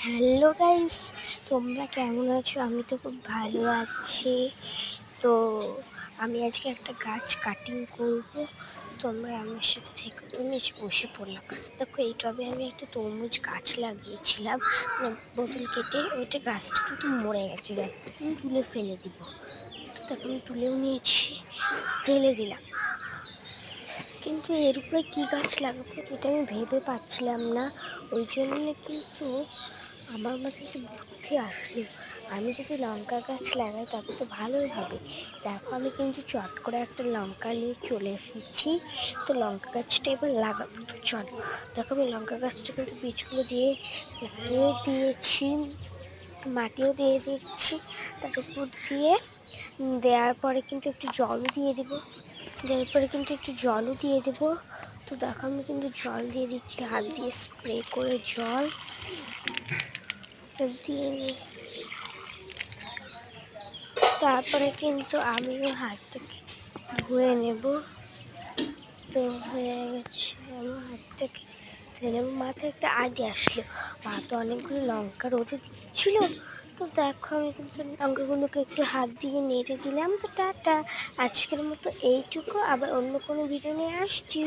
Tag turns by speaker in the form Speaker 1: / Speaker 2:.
Speaker 1: Hello guys, তোমরা কেমন আছো? আমি তো খুব ভালো আছি। তো আমি আজকে একটা গাছ কাটিং করব, তোমরা আমার সাথে থেকো। তো আমি এসে বসে পড়লাম। দেখো, এই টবে আমি একটা তরমুজ গাছ লাগিয়েছিলাম, বোতল কেটে। ওইটা গাছটা কিন্তু মরে গেছে, গাছটা কিন্তু তুলে ফেলে দিব। তো দেখো, আমি তুলেও নিয়েছি, ফেলে দিলাম। কিন্তু এর উপরে কী গাছ লাগাবো এটা আমি ভেবে পাচ্ছিলাম না। ওই জন্য কিন্তু আমার মাঝে একটা বুদ্ধি আসলো, আমি যদি লঙ্কা গাছ লাগাই তবে তো ভালোই হবে। দেখো, আমি কিন্তু চট করে একটা লঙ্কা নিয়ে চলে এসেছি। তো লঙ্কা গাছটা এবার লাগাবো। তো চলো, দেখো আমি লঙ্কা গাছটা কিন্তু বীজগুলো দিয়ে লাগিয়েও দিয়েছি, মাটিও দিয়ে দিচ্ছি। তার উপর দিয়ে দেওয়ার পরে কিন্তু একটু জলও দিয়ে দেবো। দেওয়ার পরে কিন্তু একটু জলও দিয়ে দেবো। তো দেখো, আমি কিন্তু জল দিয়ে দিচ্ছি, হাত দিয়ে স্প্রে করে জল দিয়ে নিই। তারপরে কিন্তু আমিও হাতটাকে ধুয়ে নেব। তো হয়ে গেছে, আমার হাতটাকে ধুয়ে নেব। মাথায় একটা আইডিয়া আসলো, মা তো অনেকগুলো লঙ্কা রোদে দিচ্ছিল। তো দেখো, আমি কিন্তু লঙ্কাগুলোকে একটু হাত দিয়ে নেড়ে দিলাম। তো টাটা, আজকের মতো এইটুকু, আবার অন্য কোনো ভিডিও নিয়ে আসছি।